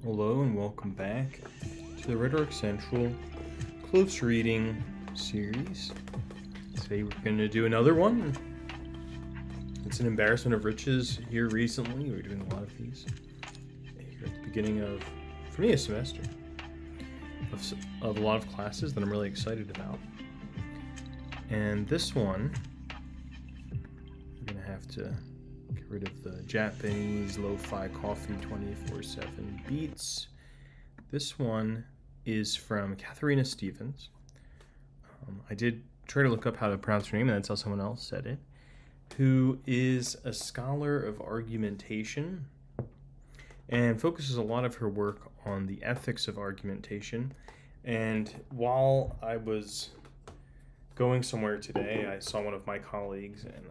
Hello and welcome back to the Rhetoric Central close reading series. Today we're going to do another one. It's an embarrassment of riches here recently. We're doing a lot of these here at the beginning of, for me, a semester of a lot of classes that I'm really excited about. And this one, we're going to have to get rid of the Japanese lo-fi coffee 24/7 beats. This one is from Katharina Stevens. I did try to look up how to pronounce her name, and that's how someone else said it, who is a scholar of argumentation and focuses a lot of her work on the ethics of argumentation. And while I was going somewhere today, I saw one of my colleagues, and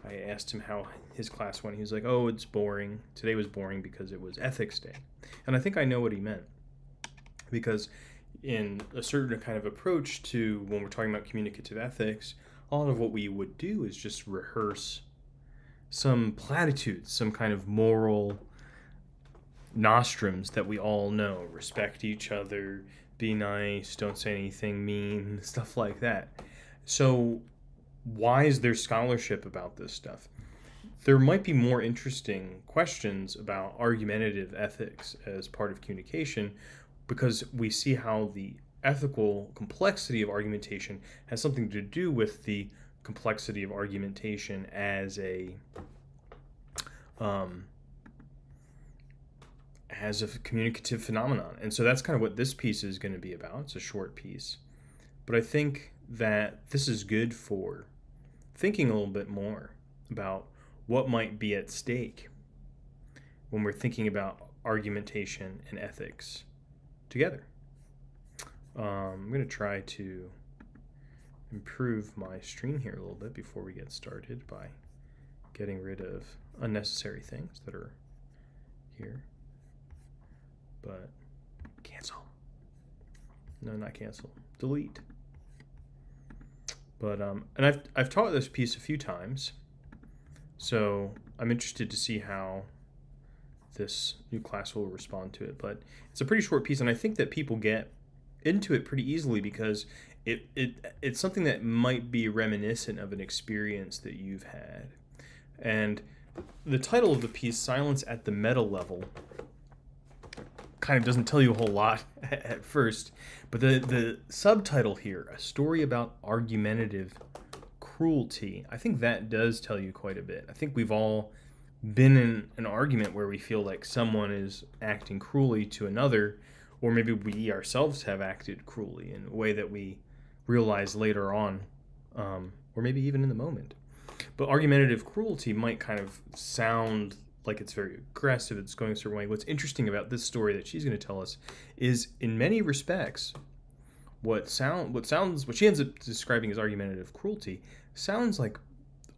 I asked him how his class went. He was like, "Oh, it's boring. Today was boring because it was ethics day." And I think I know what he meant. Because in a certain kind of approach to when we're talking about communicative ethics, a lot of what we would do is just rehearse some platitudes, some kind of moral nostrums that we all know. Respect each other, be nice, don't say anything mean, stuff like that. So why is there scholarship about this stuff? There might be more interesting questions about argumentative ethics as part of communication, because we see how the ethical complexity of argumentation has something to do with the complexity of argumentation as a communicative phenomenon. And so that's kind of what this piece is going to be about. It's a short piece. But I think that this is good for thinking a little bit more about what might be at stake when we're thinking about argumentation and ethics together. I'm going to try to improve my screen here a little bit before we get started by getting rid of unnecessary things that are here. But cancel. No, not cancel. Delete. But and I've taught this piece a few times, so I'm interested to see how this new class will respond to it. But it's a pretty short piece, and I think that people get into it pretty easily because it's something that might be reminiscent of an experience that you've had. And the title of the piece, Silence at the Meta Level, kind of doesn't tell you a whole lot at first, but the subtitle here, A Story About Argumentative Cruelty, I think that does tell you quite a bit. I think we've all been in an argument where we feel like someone is acting cruelly to another, or maybe we ourselves have acted cruelly in a way that we realize later on, or maybe even in the moment. But argumentative cruelty might kind of sound like it's very aggressive, it's going a certain way. What's interesting about this story that she's going to tell us is, in many respects, what she ends up describing as argumentative cruelty sounds like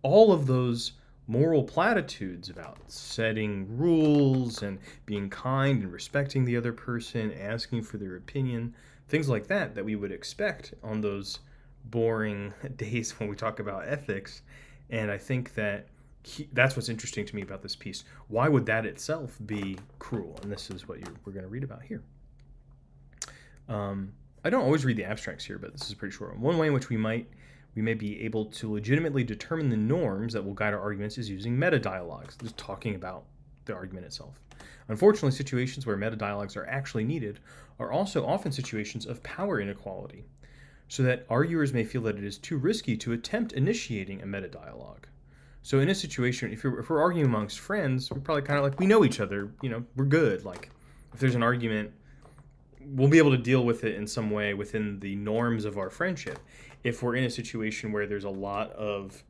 all of those moral platitudes about setting rules and being kind and respecting the other person, asking for their opinion, things like that we would expect on those boring days when we talk about ethics. And I think that that's what's interesting to me about this piece. Why would that itself be cruel? And this is what we're going to read about here. I don't always read the abstracts here, but this is a pretty short one. One way in which we may be able to legitimately determine the norms that will guide our arguments is using meta-dialogues, just talking about the argument itself. Unfortunately, situations where meta-dialogues are actually needed are also often situations of power inequality, so that arguers may feel that it is too risky to attempt initiating a meta-dialogue. So in a situation, if we're arguing amongst friends, we're probably kind of like, we know each other, we're good. Like, if there's an argument, we'll be able to deal with it in some way within the norms of our friendship. If we're in a situation where there's a lot of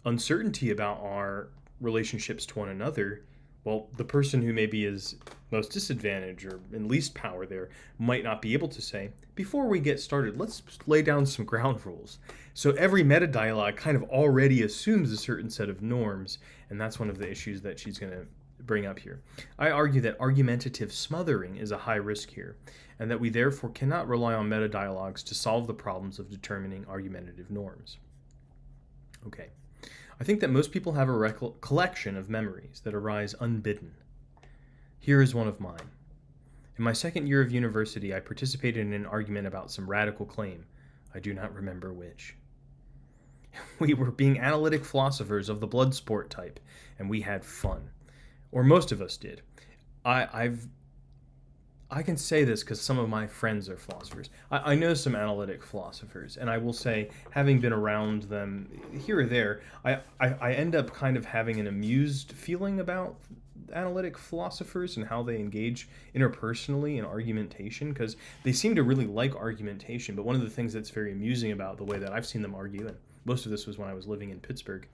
uncertainty about our relationships to one another, well, the person who maybe is most disadvantaged or in least power there might not be able to say, before we get started, let's lay down some ground rules. So every meta-dialogue kind of already assumes a certain set of norms, and that's one of the issues that she's going to bring up here. I argue that argumentative smothering is a high risk here, and that we therefore cannot rely on meta-dialogues to solve the problems of determining argumentative norms. Okay. I think that most people have a collection of memories that arise unbidden. Here is one of mine. In my second year of university, I participated in an argument about some radical claim. I do not remember which. We were being analytic philosophers of the blood sport type, and we had fun. Or most of us did. I can say this because some of my friends are philosophers. I know some analytic philosophers, and I will say, having been around them here or there, I end up kind of having an amused feeling about analytic philosophers and how they engage interpersonally in argumentation, because they seem to really like argumentation. But one of the things that's very amusing about the way that I've seen them argue, and most of this was when I was living in Pittsburgh,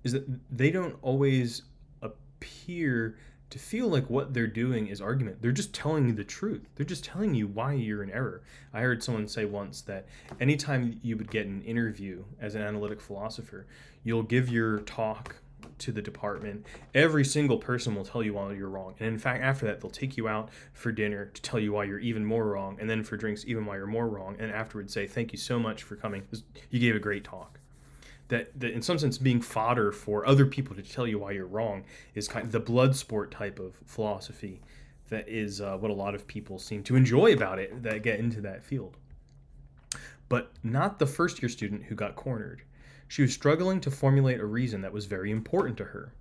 is that they don't always appear to feel like what they're doing is argument. They're just telling you the truth. They're just telling you why you're in error. I heard someone say once that anytime you would get an interview as an analytic philosopher, you'll give your talk to the department. Every single person will tell you why you're wrong. And in fact, after that, they'll take you out for dinner to tell you why you're even more wrong, and then for drinks even why you're more wrong, and afterwards say, thank you so much for coming. You gave a great talk. That in some sense, being fodder for other people to tell you why you're wrong is kind of the blood sport type of philosophy that is what a lot of people seem to enjoy about it that get into that field. But not the first year student who got cornered. She was struggling to formulate a reason that was very important to her.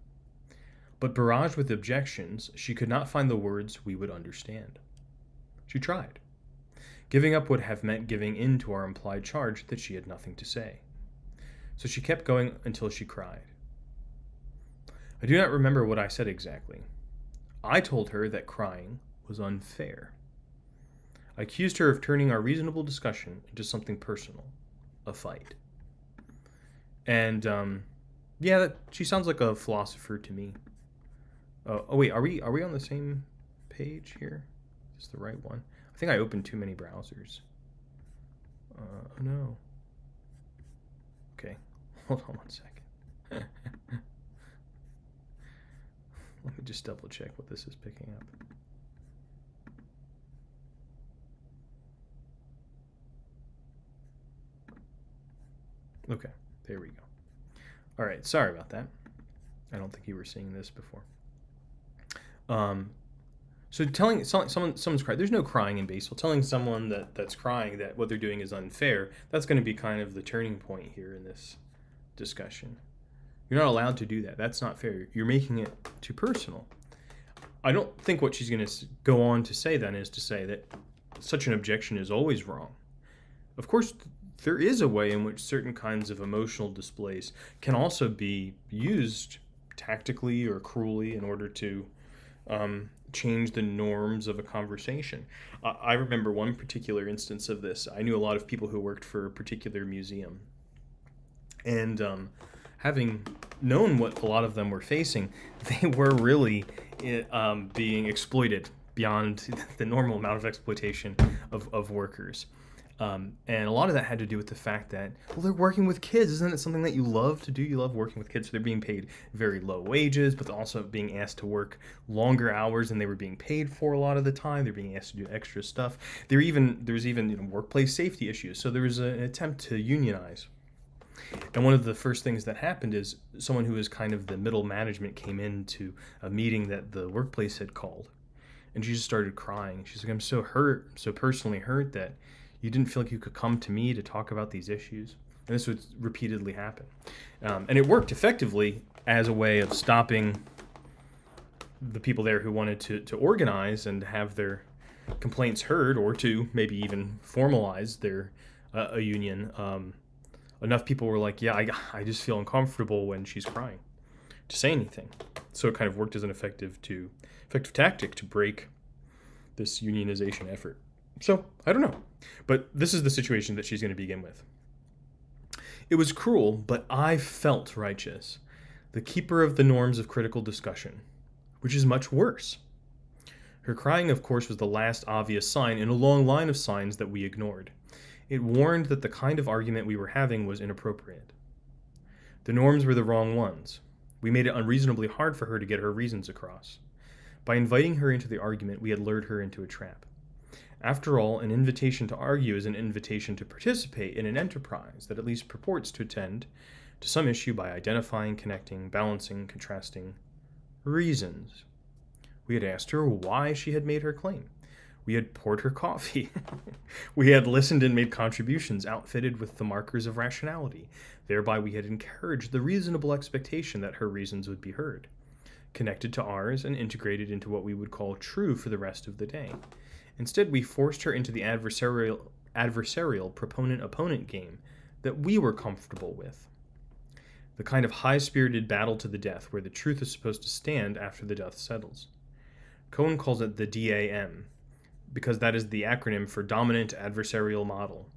But barraged with objections, she could not find the words we would understand. She tried. Giving up would have meant giving in to our implied charge that she had nothing to say. So she kept going until she cried. I do not remember what I said exactly. I told her that crying was unfair. I accused her of turning our reasonable discussion into something personal, a fight. And she sounds like a philosopher to me. Oh wait, are we on the same page here? Is this the right one? I think I opened too many browsers. Oh no. Okay, hold on one second. Let me just double check what this is picking up. Okay, there we go. All right, sorry about that. I don't think you were seeing this before. So telling someone's crying, there's no crying in baseball. Telling someone that's crying that what they're doing is unfair, that's going to be kind of the turning point here in this discussion. You're not allowed to do that. That's not fair. You're making it too personal. I don't think what she's going to go on to say then is to say that such an objection is always wrong. Of course, there is a way in which certain kinds of emotional displays can also be used tactically or cruelly in order to change the norms of a conversation. I remember one particular instance of this. I knew a lot of people who worked for a particular museum. And having known what a lot of them were facing, they were really being exploited beyond the normal amount of exploitation of workers. And a lot of that had to do with the fact that, well, they're working with kids. Isn't it something that you love to do? You love working with kids. So they're being paid very low wages, but also being asked to work longer hours than they were being paid for a lot of the time. They're being asked to do extra stuff. There's even workplace safety issues. So there was an attempt to unionize. And one of the first things that happened is someone who was kind of the middle management came into a meeting that the workplace had called. And she just started crying. She's like, I'm so hurt, so personally hurt that you didn't feel like you could come to me to talk about these issues. And this would repeatedly happen. And it worked effectively as a way of stopping the people there who wanted to organize and have their complaints heard, or to maybe even formalize their a union. Enough people were like, yeah, I just feel uncomfortable when she's crying to say anything. So it kind of worked as an effective tactic to break this unionization effort. So, I don't know. But this is the situation that she's going to begin with. It was cruel, but I felt righteous, the keeper of the norms of critical discussion, which is much worse. Her crying, of course, was the last obvious sign in a long line of signs that we ignored. It warned that the kind of argument we were having was inappropriate. The norms were the wrong ones. We made it unreasonably hard for her to get her reasons across. By inviting her into the argument, we had lured her into a trap. After all, an invitation to argue is an invitation to participate in an enterprise that at least purports to attend to some issue by identifying, connecting, balancing, contrasting reasons. We had asked her why she had made her claim. We had poured her coffee. We had listened and made contributions outfitted with the markers of rationality. Thereby we had encouraged the reasonable expectation that her reasons would be heard, connected to ours, and integrated into what we would call true for the rest of the day. Instead, we forced her into the adversarial proponent-opponent game that we were comfortable with. The kind of high-spirited battle to the death where the truth is supposed to stand after the dust settles. Cohen calls it the DAM, because that is the acronym for Dominant Adversarial Model,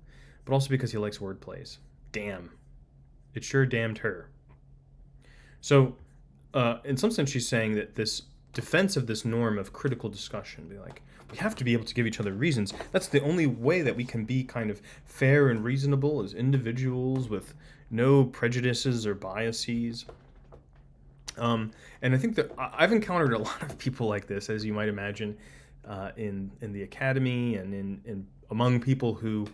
but also because he likes word plays. Damn. It sure damned her. So, in some sense, she's saying that this defense of this norm of critical discussion, be like, we have to be able to give each other reasons. That's the only way that we can be kind of fair and reasonable as individuals with no prejudices or biases. And I think that I've encountered a lot of people like this, as you might imagine, in the academy and in among people who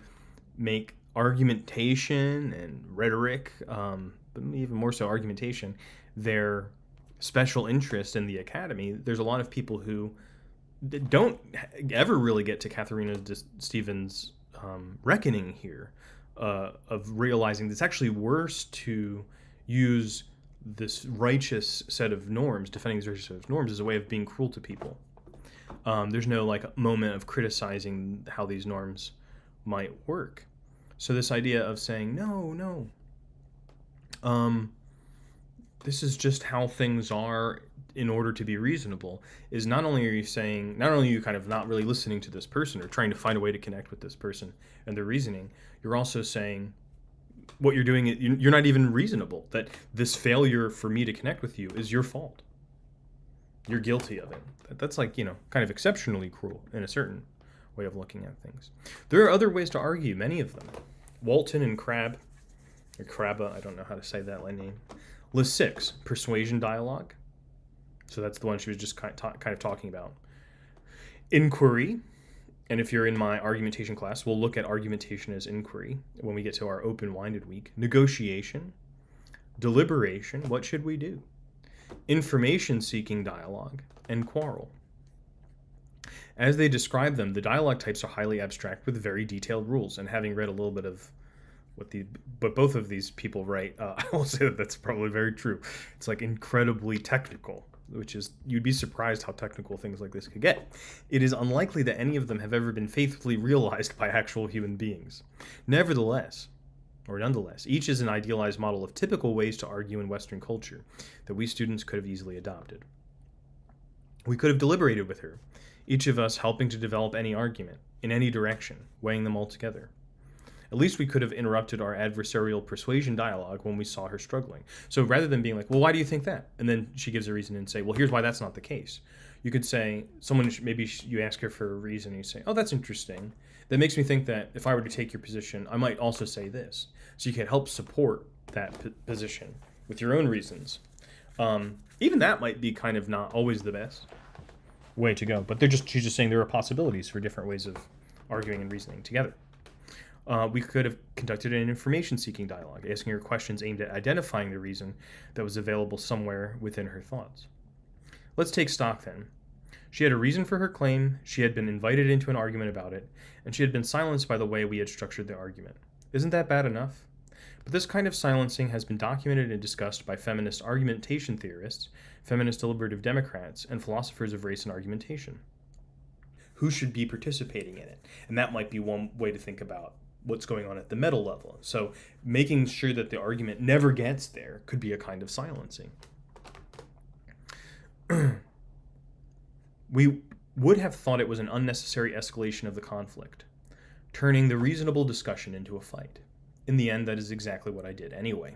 make argumentation and rhetoric, but even more so argumentation, their special interest in the academy. There's a lot of people who don't ever really get to Katharina Stevens' reckoning here of realizing that it's actually worse to use this righteous set of norms, defending this righteous set of norms, as a way of being cruel to people. There's no like moment of criticizing how these norms might work. So this idea of saying, no, this is just how things are in order to be reasonable, is not only are you kind of not really listening to this person or trying to find a way to connect with this person and their reasoning, you're also saying what you're doing, you're not even reasonable, that this failure for me to connect with you is your fault. You're guilty of it. That's like, kind of exceptionally cruel in a certain way of looking at things. There are other ways to argue, many of them. Walton and Crabbe, or Crabbe, I don't know how to say that name. List 6, persuasion dialogue. So that's the one she was just kind of talking about. Inquiry, and if you're in my argumentation class, we'll look at argumentation as inquiry when we get to our open-winded week. Negotiation, deliberation, what should we do? Information-seeking dialogue, and quarrel. As they describe them, the dialogue types are highly abstract with very detailed rules, and having read a little bit of what both of these people write, I will say that that's probably very true. It's like incredibly technical, which is, you'd be surprised how technical things like this could get. It is unlikely that any of them have ever been faithfully realized by actual human beings. Nonetheless, each is an idealized model of typical ways to argue in Western culture that we students could have easily adopted. We could have deliberated with her, each of us helping to develop any argument, in any direction, weighing them all together. At least we could have interrupted our adversarial persuasion dialogue when we saw her struggling. So rather than being like, well, why do you think that? And then she gives a reason and say, well, here's why that's not the case. You could say, maybe you ask her for a reason and you say, oh, that's interesting. That makes me think that if I were to take your position, I might also say this. So you can help support that position with your own reasons. Even that might be kind of not always the best way to go, but she's just saying there are possibilities for different ways of arguing and reasoning together. We could have conducted an information-seeking dialogue, asking her questions aimed at identifying the reason that was available somewhere within her thoughts. Let's take stock then. She had a reason for her claim, she had been invited into an argument about it, and she had been silenced by the way we had structured the argument. Isn't that bad enough? But this kind of silencing has been documented and discussed by feminist argumentation theorists, feminist deliberative Democrats, and philosophers of race and argumentation. Who should be participating in it? And that might be one way to think about what's going on at the meta level. So making sure that the argument never gets there could be a kind of silencing. We would have thought it was an unnecessary escalation of the conflict, turning the reasonable discussion into a fight. In the end, that is exactly what I did anyway.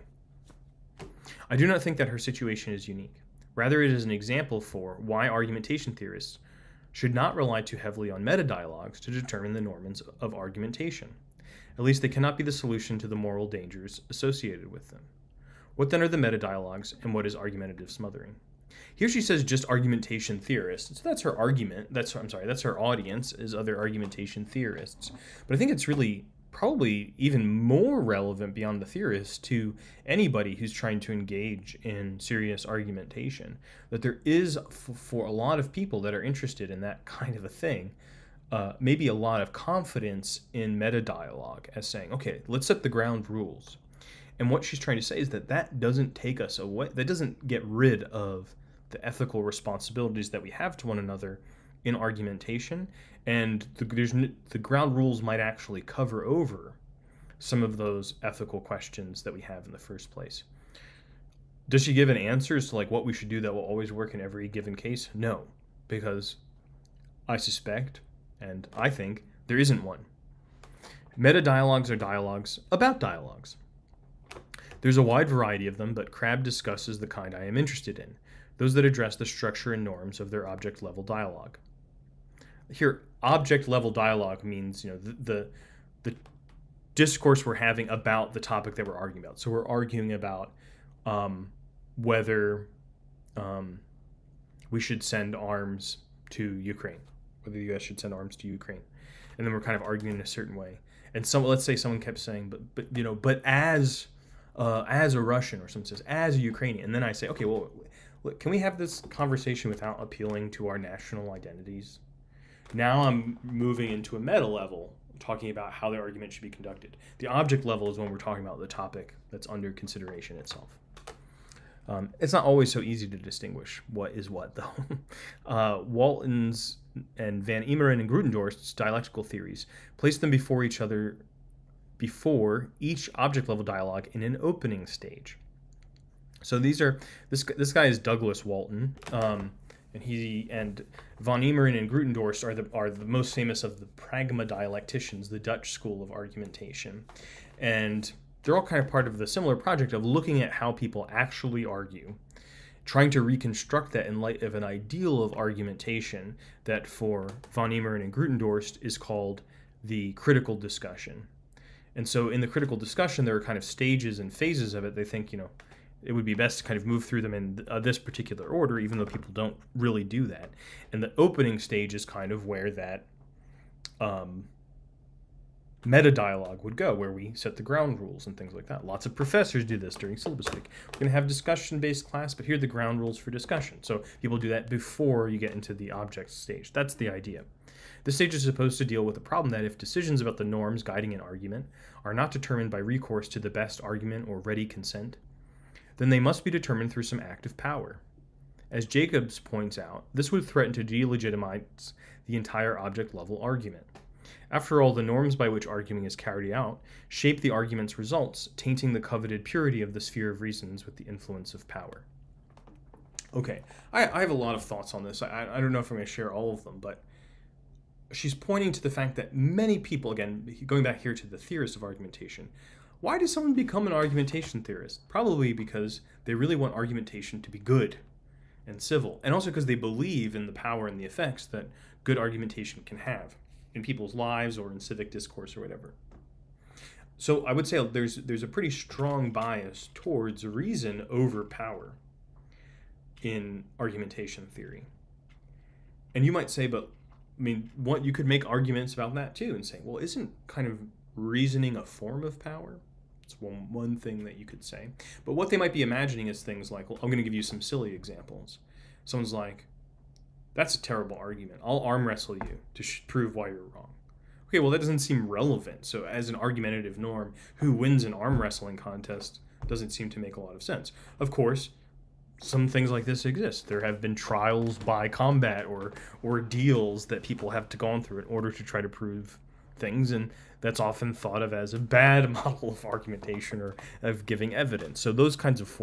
I do not think that her situation is unique. Rather, it is an example for why argumentation theorists should not rely too heavily on meta-dialogues to determine the norms of argumentation. At least they cannot be the solution to the moral dangers associated with them. What then are the meta-dialogues, and what is argumentative smothering? Here she says just argumentation theorists. So that's her argument. That's her audience, is other argumentation theorists. But I think it's really probably even more relevant beyond the theorists to anybody who's trying to engage in serious argumentation. That there is, for a lot of people that are interested in that kind of a thing, maybe a lot of confidence in meta dialogue as saying, okay, let's set the ground rules. And what she's trying to say is that that doesn't take us away, that doesn't get rid of the ethical responsibilities that we have to one another in argumentation. And the ground rules might actually cover over some of those ethical questions that we have in the first place. Does she give an answer as to like what we should do that will always work in every given case? No, because I suspect, and I think, there isn't one. Meta dialogues are dialogues about dialogues. There's a wide variety of them, but Crabbe discusses the kind I am interested in, those that address the structure and norms of their object-level dialogue. Here, object-level dialogue means, the discourse we're having about the topic that we're arguing about. So we're arguing about whether we should send arms to Ukraine, whether the U.S. should send arms to Ukraine, and then we're kind of arguing in a certain way. And let's say someone kept saying, but as a Russian, or someone says as a Ukrainian, and then I say, okay, well, can we have this conversation without appealing to our national identities? Now I'm moving into a meta level, talking about how the argument should be conducted. The object level is when we're talking about the topic that's under consideration itself. It's not always so easy to distinguish what is what, though. Walton's and Van Emeren and Grutendorf's dialectical theories place them before each other, before each object-level dialogue in an opening stage. So this guy is Douglas Walton, and Van Emeren and Grutendorf are the most famous of the pragma dialecticians, the Dutch school of argumentation, and they're all kind of part of the similar project of looking at how people actually argue, trying to reconstruct that in light of an ideal of argumentation that for Van Emeren and Grutendorf is called the critical discussion. And so in the critical discussion, there are kind of stages and phases of it. They think, it would be best to kind of move through them in this particular order, even though people don't really do that. And the opening stage is kind of where that meta dialogue would go, where we set the ground rules and things like that. Lots of professors do this during syllabus week. We're going to have discussion-based class, but here are the ground rules for discussion. So people do that before you get into the object stage. That's the idea. This stage is supposed to deal with the problem that if decisions about the norms guiding an argument are not determined by recourse to the best argument or ready consent, then they must be determined through some act of power. As Jacobs points out, this would threaten to delegitimize the entire object-level argument. After all, the norms by which arguing is carried out shape the argument's results, tainting the coveted purity of the sphere of reasons with the influence of power. Okay, I have a lot of thoughts on this. I don't know if I'm going to share all of them, but she's pointing to the fact that many people, again, going back here to the theorist of argumentation, why does someone become an argumentation theorist? Probably because they really want argumentation to be good and civil, and also because they believe in the power and the effects that good argumentation can have in people's lives or in civic discourse or whatever. So I would say there's a pretty strong bias towards reason over power in argumentation theory. And you might say, but you could make arguments about that too and say, well, isn't kind of reasoning a form of power? It's one thing that you could say. But what they might be imagining is things like, well, I'm going to give you some silly examples. Someone's like, that's a terrible argument. I'll arm wrestle you to prove why you're wrong. Okay, well, that doesn't seem relevant. So as an argumentative norm, who wins an arm wrestling contest doesn't seem to make a lot of sense. Of course, some things like this exist. There have been trials by combat or ordeals that people have to go through in order to try to prove things, and that's often thought of as a bad model of argumentation or of giving evidence. So those kinds of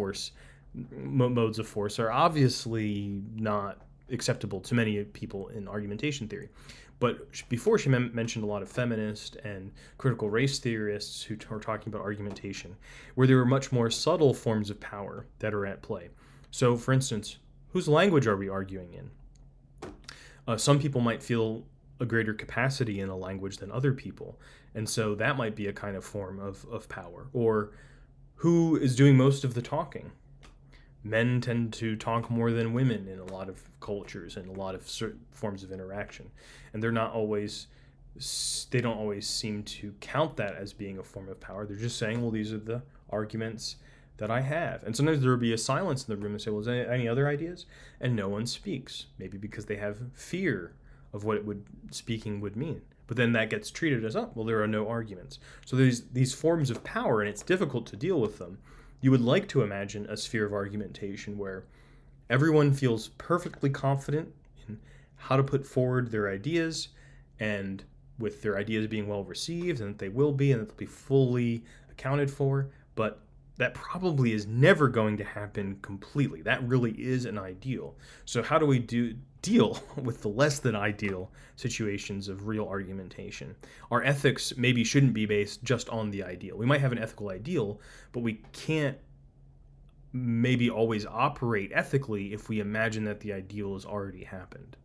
modes of force are obviously not acceptable to many people in argumentation theory. But before she mentioned a lot of feminist and critical race theorists who are talking about argumentation, where there are much more subtle forms of power that are at play. So, for instance, whose language are we arguing in? Some people might feel a greater capacity in a language than other people, and so that might be a kind of form of power. Or who is doing most of the talking? Men tend to talk more than women in a lot of cultures and a lot of certain forms of interaction. And they don't always seem to count that as being a form of power. They're just saying, well, these are the arguments that I have. And sometimes there will be a silence in the room and say, well, is there any other ideas? And no one speaks, maybe because they have fear of what speaking would mean. But then that gets treated as, oh, well, there are no arguments. So there's these forms of power, and it's difficult to deal with them. You would like to imagine a sphere of argumentation where everyone feels perfectly confident in how to put forward their ideas, and with their ideas being well received, and that they will be, and that they'll be fully accounted for. But that probably is never going to happen completely. That really is an ideal. So how do we deal with the less than ideal situations of real argumentation? Our ethics maybe shouldn't be based just on the ideal. We might have an ethical ideal, but we can't maybe always operate ethically if we imagine that the ideal has already happened.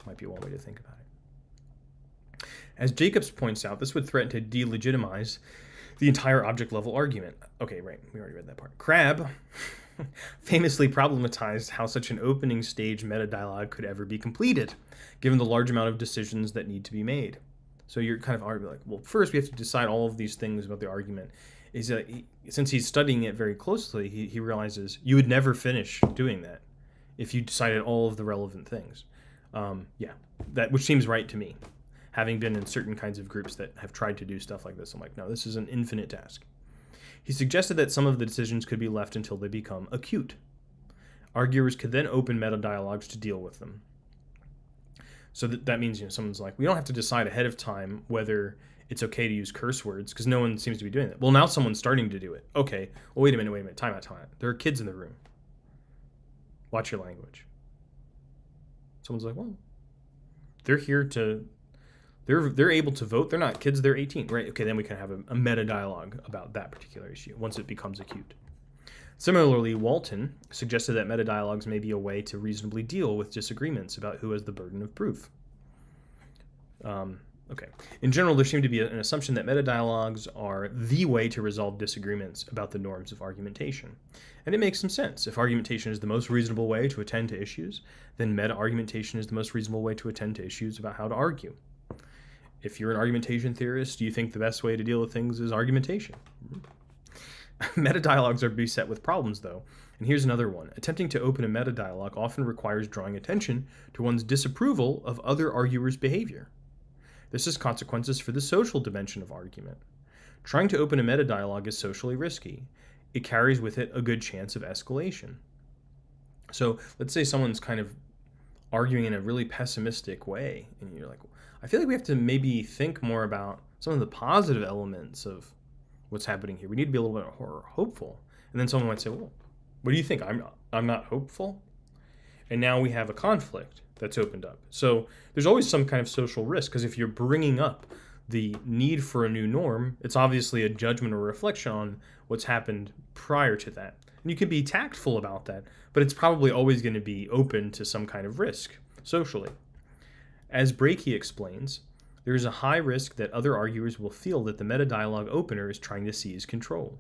Might be one way to think about it. As Jacobs points out, this would threaten to delegitimize the entire object-level argument. Okay, right, we already read that part. Crabbe famously problematized how such an opening stage meta-dialogue could ever be completed, given the large amount of decisions that need to be made. So you're kind of arguing like, well, first we have to decide all of these things about the argument. Is that since he's studying it very closely, he realizes you would never finish doing that if you decided all of the relevant things. Which seems right to me. Having been in certain kinds of groups that have tried to do stuff like this, I'm like, no, this is an infinite task. He suggested that some of the decisions could be left until they become acute. Arguers could then open meta-dialogues to deal with them. So that means, someone's like, we don't have to decide ahead of time whether it's okay to use curse words, because no one seems to be doing that. Well, now someone's starting to do it. Okay, well, wait a minute, time out. There are kids in the room. Watch your language. Someone's like, well, they're here to... They're able to vote. They're not kids. They're 18, right? Okay, then we can have a meta-dialogue about that particular issue once it becomes acute. Similarly, Walton suggested that meta-dialogues may be a way to reasonably deal with disagreements about who has the burden of proof. Okay. In general, there seemed to be an assumption that meta-dialogues are the way to resolve disagreements about the norms of argumentation. And it makes some sense. If argumentation is the most reasonable way to attend to issues, then meta-argumentation is the most reasonable way to attend to issues about how to argue. If you're an argumentation theorist, do you think the best way to deal with things is argumentation? Meta-dialogues are beset with problems, though. And here's another one. Attempting to open a meta-dialogue often requires drawing attention to one's disapproval of other arguers' behavior. This has consequences for the social dimension of argument. Trying to open a meta-dialogue is socially risky. It carries with it a good chance of escalation. So let's say someone's kind of arguing in a really pessimistic way, and you're like, I feel like we have to maybe think more about some of the positive elements of what's happening here. We need to be a little bit more hopeful. And then someone might say, well, what do you think? I'm not hopeful? And now we have a conflict that's opened up. So there's always some kind of social risk, because if you're bringing up the need for a new norm, it's obviously a judgment or reflection on what's happened prior to that. And you can be tactful about that, but it's probably always going to be open to some kind of risk socially. As Brakey explains, there is a high risk that other arguers will feel that the meta-dialogue opener is trying to seize control.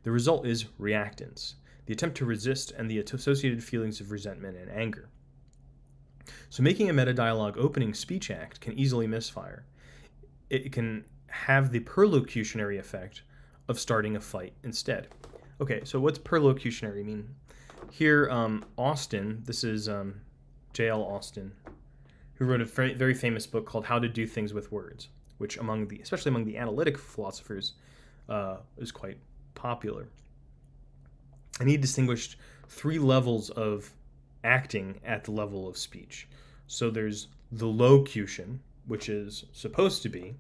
The result is reactance, the attempt to resist, and the associated feelings of resentment and anger. So making a meta-dialogue opening speech act can easily misfire. It can have the perlocutionary effect of starting a fight instead. Okay, so what's perlocutionary mean? Here, Austin, this is J.L. Austin, who wrote a very famous book called How to Do Things with Words, which especially among the analytic philosophers, is quite popular. And he distinguished 3 levels of acting at the level of speech. So there's the locution, which is supposed to be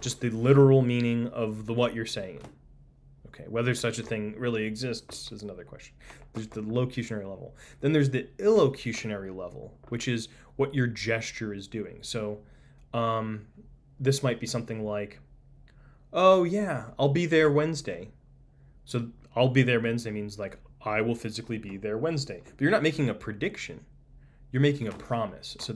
just the literal meaning of what you're saying. Okay, whether such a thing really exists is another question. There's the locutionary level. Then there's the illocutionary level, which is what your gesture is doing. So this might be something like, oh yeah, I'll be there Wednesday. So I'll be there Wednesday means like I will physically be there Wednesday. But you're not making a prediction. You're making a promise. So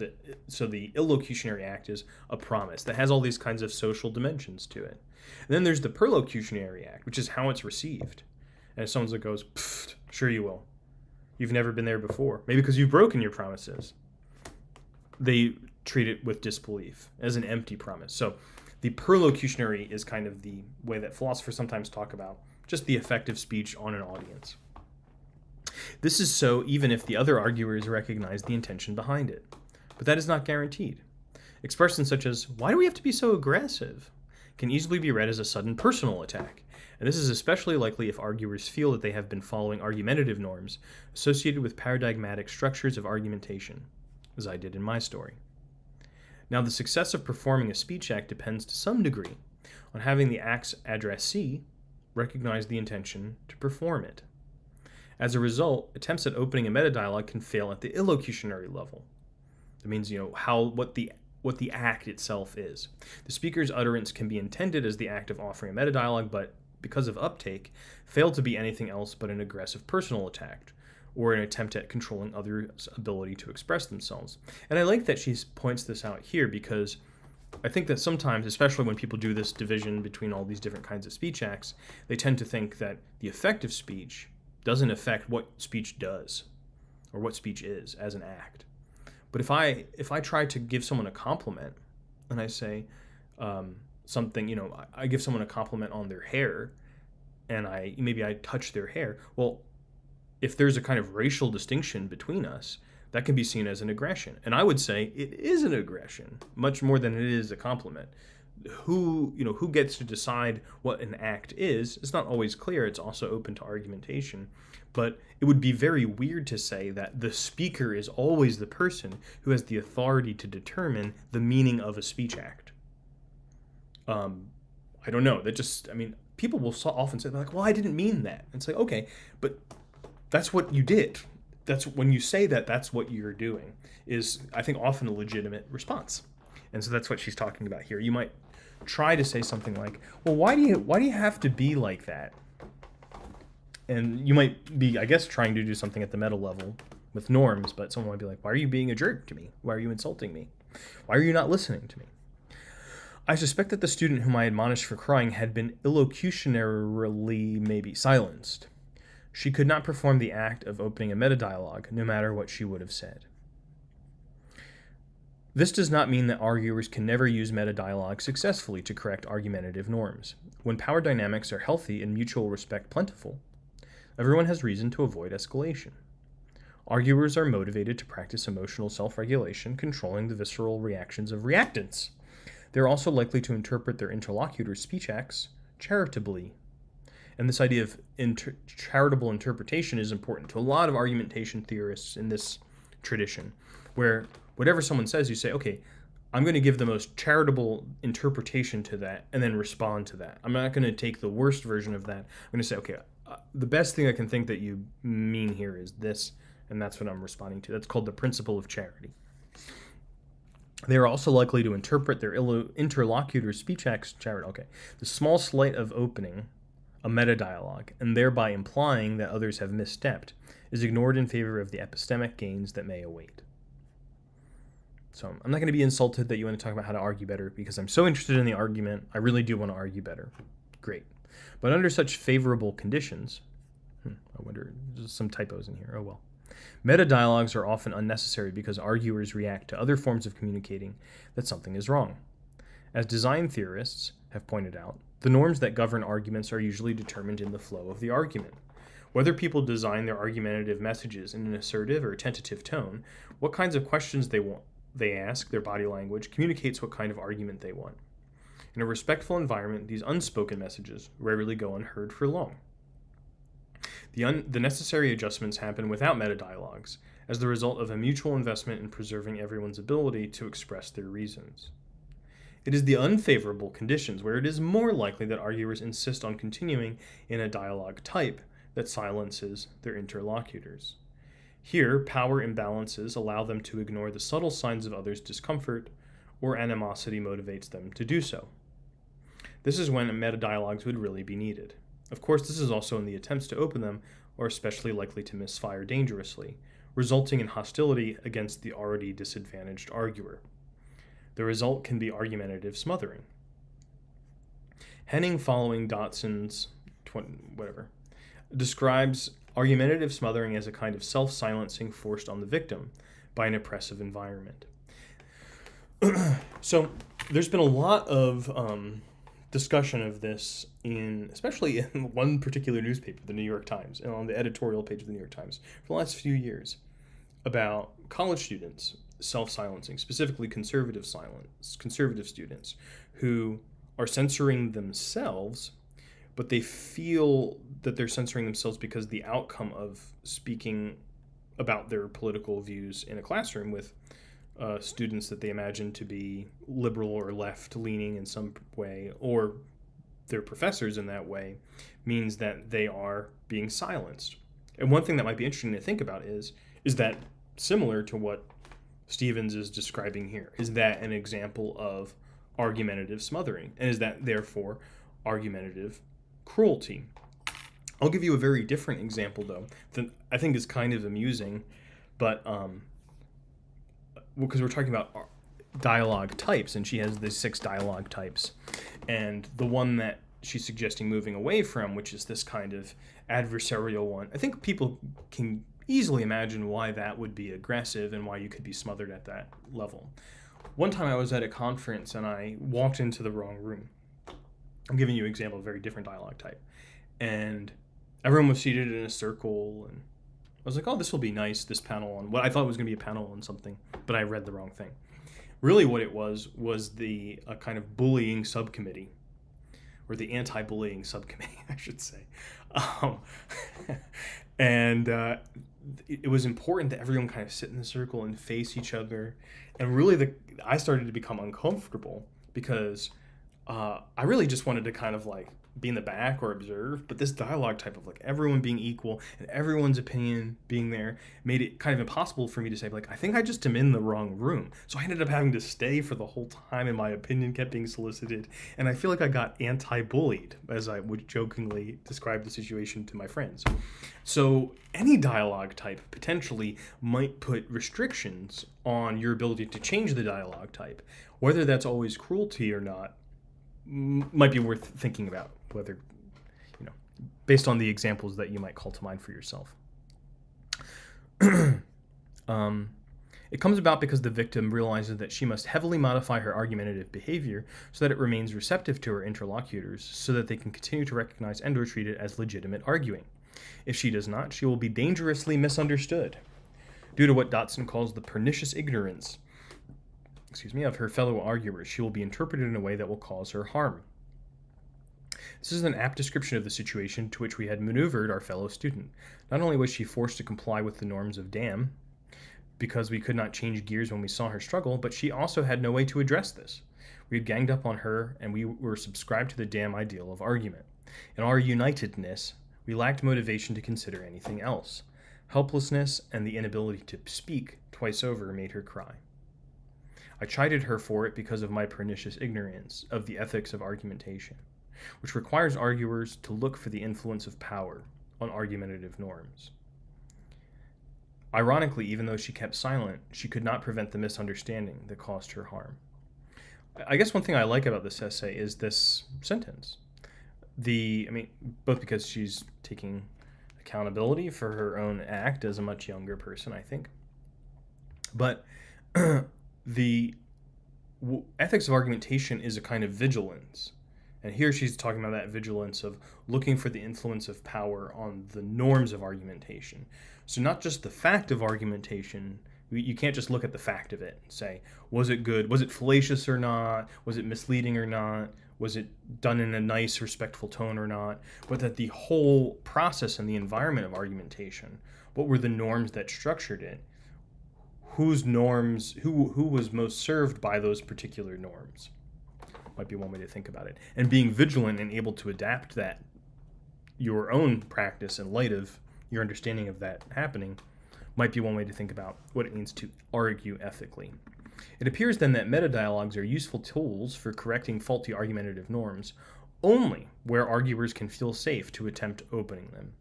the illocutionary act is a promise that has all these kinds of social dimensions to it. And then there's the perlocutionary act, which is how it's received. And if someone goes, sure you will. You've never been there before. Maybe because you've broken your promises. They treat it with disbelief as an empty promise. So the perlocutionary is kind of the way that philosophers sometimes talk about just the effect of speech on an audience. This is so even if the other arguers recognize the intention behind it. but that is not guaranteed. Expressions such as, "Why do we have to be so aggressive?" can easily be read as a sudden personal attack, and this is especially likely if arguers feel that they have been following argumentative norms associated with paradigmatic structures of argumentation, as I did in my story. Now, the success of performing a speech act depends to some degree on having the act's addressee recognize the intention to perform it. As a result, attempts at opening a metadialogue can fail at the illocutionary level. That means, what the act itself is. The speaker's utterance can be intended as the act of offering a metadialogue, but because of uptake, fail to be anything else but an aggressive personal attack, or an attempt at controlling others' ability to express themselves. And I like that she points this out here, because I think that sometimes, especially when people do this division between all these different kinds of speech acts, they tend to think that the effect of speech doesn't affect what speech does, or what speech is as an act. But if I try to give someone a compliment, and I say something, I give someone a compliment on their hair, and maybe I touch their hair, well, if there's a kind of racial distinction between us, that can be seen as an aggression. And I would say it is an aggression, much more than it is a compliment. Who gets to decide what an act is, it's not always clear. It's also open to argumentation. But it would be very weird to say that the speaker is always the person who has the authority to determine the meaning of a speech act. I don't know. People will often say, like, well, I didn't mean that. And it's like, okay, but that's what you did. That's when you say that, that's what you're doing, is, I think, often a legitimate response. And so that's what she's talking about here. You might try to say something like, well, why do you have to be like that? And you might be, I guess, trying to do something at the meta level with norms, but someone might be like, why are you being a jerk to me? Why are you insulting me? Why are you not listening to me? I suspect that the student whom I admonished for crying had been illocutionarily maybe silenced. She could not perform the act of opening a metadialogue, no matter what she would have said. This does not mean that arguers can never use metadialogue successfully to correct argumentative norms. When power dynamics are healthy and mutual respect plentiful, everyone has reason to avoid escalation. Arguers are motivated to practice emotional self-regulation, controlling the visceral reactions of reactants. They're also likely to interpret their interlocutor's speech acts charitably. And this idea of charitable interpretation is important to a lot of argumentation theorists in this tradition, where whatever someone says, you say, okay, I'm going to give the most charitable interpretation to that and then respond to that. I'm not going to take the worst version of that. I'm going to say, okay, the best thing I can think that you mean here is this, and that's what I'm responding to. That's called the principle of charity. They are also likely to interpret their interlocutor's speech acts charitably. Okay, the small slight of opening a metadialogue, and thereby implying that others have misstepped, is ignored in favor of the epistemic gains that may await. So I'm not going to be insulted that you want to talk about how to argue better, because I'm so interested in the argument. I really do want to argue better. Great. But under such favorable conditions, I wonder, there's some typos in here. Oh well. Metadialogues are often unnecessary because arguers react to other forms of communicating that something is wrong. As design theorists have pointed out, the norms that govern arguments are usually determined in the flow of the argument. Whether people design their argumentative messages in an assertive or tentative tone, what kinds of questions they ask, their body language, communicates what kind of argument they want. In a respectful environment, these unspoken messages rarely go unheard for long. The necessary adjustments happen without metadialogues, as the result of a mutual investment in preserving everyone's ability to express their reasons. It is the unfavorable conditions where it is more likely that arguers insist on continuing in a dialogue type that silences their interlocutors. Here, power imbalances allow them to ignore the subtle signs of others' discomfort, or animosity motivates them to do so. This is when metadialogues would really be needed. Of course, this is also when the attempts to open them are especially likely to misfire dangerously, resulting in hostility against the already disadvantaged arguer. The result can be argumentative smothering. Henning, following Dotson's describes argumentative smothering as a kind of self-silencing forced on the victim by an oppressive environment. So there's been a lot of discussion of this especially in one particular newspaper, the New York Times, and on the editorial page of the New York Times for the last few years, about college students self-silencing, specifically conservative students who are censoring themselves, but they feel that they're censoring themselves because the outcome of speaking about their political views in a classroom with students that they imagine to be liberal or left-leaning in some way, or their professors in that way, means that they are being silenced. And one thing that might be interesting to think about is that similar to what Stevens is describing here? Is that an example of argumentative smothering? And is that therefore argumentative cruelty? I'll give you a very different example, though, that I think is kind of amusing, but because we're talking about dialogue types, and she has the 6 dialogue types, and the one that she's suggesting moving away from, which is this kind of adversarial one, I think people can easily imagine why that would be aggressive and why you could be smothered at that level. One time I was at a conference and I walked into the wrong room. I'm giving you an example of a very different dialogue type. And everyone was seated in a circle, and I was like, oh, this will be nice, this panel on what I thought was going to be a panel on something, but I read the wrong thing. Really what it was the kind of bullying subcommittee, or the anti-bullying subcommittee, I should say. And it was important that everyone kind of sit in the circle and face each other. And really, I started to become uncomfortable because I really just wanted to kind of like be in the back or observe. But this dialogue type of like everyone being equal and everyone's opinion being there made it kind of impossible for me to say, like, I think I just am in the wrong room. So I ended up having to stay for the whole time, and my opinion kept being solicited. And I feel like I got anti-bullied, as I would jokingly describe the situation to my friends. So any dialogue type potentially might put restrictions on your ability to change the dialogue type. Whether that's always cruelty or not might be worth thinking about, whether, based on the examples that you might call to mind for yourself. It comes about because the victim realizes that she must heavily modify her argumentative behavior so that it remains receptive to her interlocutors, so that they can continue to recognize and or treat it as legitimate arguing. If she does not, she will be dangerously misunderstood. Due to what Dotson calls the pernicious ignorance of her fellow arguers, she will be interpreted in a way that will cause her harm. This is an apt description of the situation to which we had maneuvered our fellow student. Not only was she forced to comply with the norms of DAM, because we could not change gears when we saw her struggle, but she also had no way to address this. We had ganged up on her, and we were subscribed to the DAM ideal of argument. In our unitedness, we lacked motivation to consider anything else. Helplessness and the inability to speak twice over made her cry. I chided her for it because of my pernicious ignorance of the ethics of argumentation, which requires arguers to look for the influence of power on argumentative norms. Ironically, even though she kept silent, she could not prevent the misunderstanding that caused her harm. I guess one thing I like about this essay is this sentence. Both because she's taking accountability for her own act as a much younger person, I think, but the ethics of argumentation is a kind of vigilance. And here she's talking about that vigilance of looking for the influence of power on the norms of argumentation. So not just the fact of argumentation. You can't just look at the fact of it and say, was it good? Was it fallacious or not? Was it misleading or not? Was it done in a nice, respectful tone or not? But that the whole process and the environment of argumentation, what were the norms that structured it? Whose norms, who was most served by those particular norms? Might be one way to think about it. And being vigilant and able to adapt that, your own practice in light of your understanding of that happening, might be one way to think about what it means to argue ethically. It appears then that metadialogues are useful tools for correcting faulty argumentative norms only where arguers can feel safe to attempt opening them.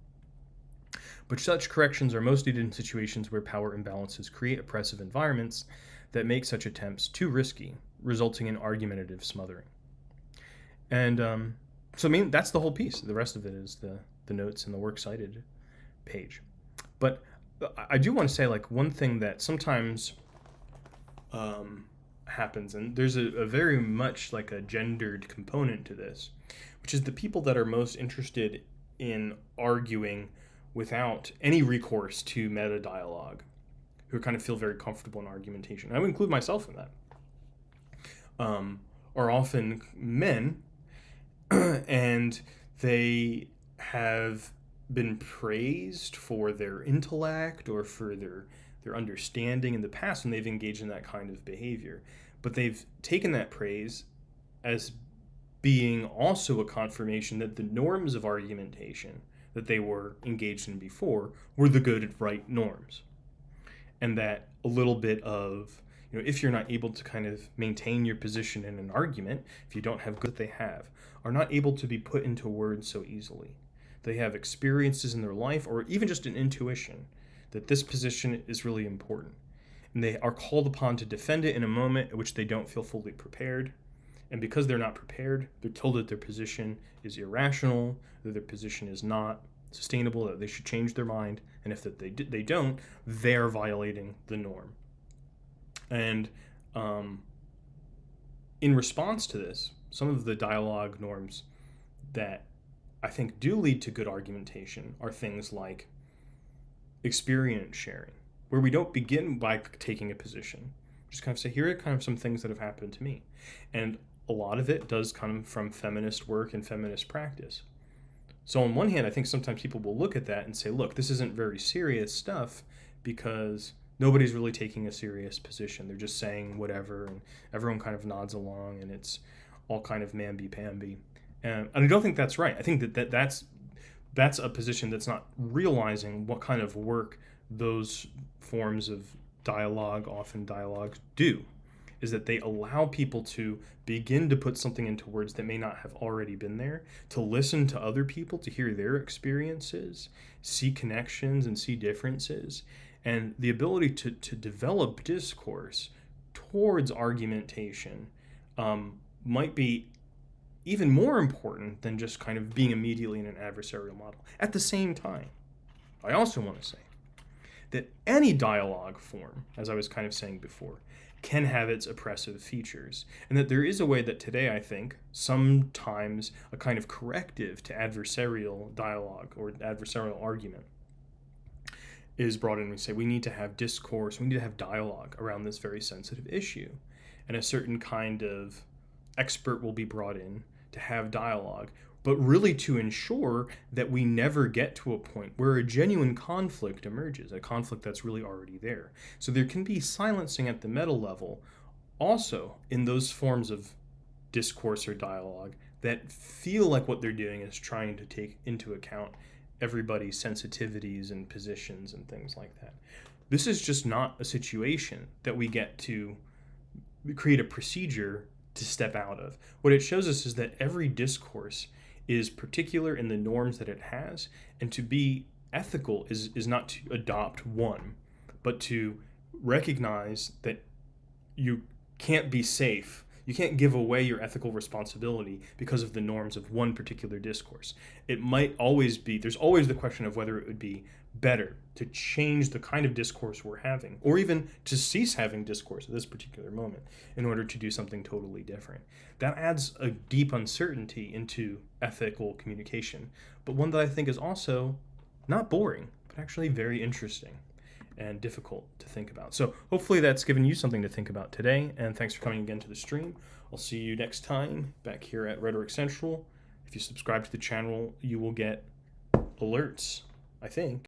But such corrections are most needed in situations where power imbalances create oppressive environments that make such attempts too risky, resulting in argumentative smothering. And that's the whole piece. The rest of it is the notes and the works cited page. But I do want to say, like, one thing that sometimes happens, and there's a very much like a gendered component to this, which is the people that are most interested in arguing without any recourse to meta-dialogue, who kind of feel very comfortable in argumentation, and I would include myself in that, are often men, and they have been praised for their intellect or for their understanding in the past when they've engaged in that kind of behavior. But they've taken that praise as being also a confirmation that the norms of argumentation that they were engaged in before were the good and right norms. And that a little bit of, if you're not able to kind of maintain your position in an argument, if you don't have good they have, are not able to be put into words so easily. They have experiences in their life, or even just an intuition, that this position is really important. And they are called upon to defend it in a moment at which they don't feel fully prepared. And because they're not prepared, they're told that their position is irrational, that their position is not sustainable, that they should change their mind, and if they don't, they're violating the norm. And in response to this, some of the dialogue norms that I think do lead to good argumentation are things like experience sharing, where we don't begin by taking a position. Just kind of say, here are kind of some things that have happened to me. And a lot of it does come from feminist work and feminist practice. So on one hand, I think sometimes people will look at that and say, look, this isn't very serious stuff because nobody's really taking a serious position. They're just saying whatever, and everyone kind of nods along, and it's all kind of mamby-pamby. And I don't think that's right. I think that's a position that's not realizing what kind of work those forms of dialogue, often dialogues, do. Is that they allow people to begin to put something into words that may not have already been there, to listen to other people, to hear their experiences, see connections and see differences, and the ability to develop discourse towards argumentation might be even more important than just kind of being immediately in an adversarial model. At the same time, I also want to say that any dialogue form, as I was kind of saying before, can have its oppressive features, and that there is a way that today, I think, sometimes a kind of corrective to adversarial dialogue or adversarial argument is brought in. We say we need to have discourse, we need to have dialogue around this very sensitive issue, and a certain kind of expert will be brought in to have dialogue, but really to ensure that we never get to a point where a genuine conflict emerges, a conflict that's really already there. So there can be silencing at the meta level also in those forms of discourse or dialogue that feel like what they're doing is trying to take into account everybody's sensitivities and positions and things like that. This is just not a situation that we get to create a procedure to step out of. What it shows us is that every discourse is particular in the norms that it has, and to be ethical is not to adopt one, but to recognize that you can't be safe. You can't give away your ethical responsibility because of the norms of one particular discourse. It might always be, there's always the question of whether it would be better to change the kind of discourse we're having, or even to cease having discourse at this particular moment in order to do something totally different. That adds a deep uncertainty into ethical communication, but one that I think is also not boring, but actually very interesting and difficult to think about. So hopefully that's given you something to think about today, and thanks for coming again to the stream. I'll see you next time back here at Rhetoric Central. If you subscribe to the channel, you will get alerts, I think.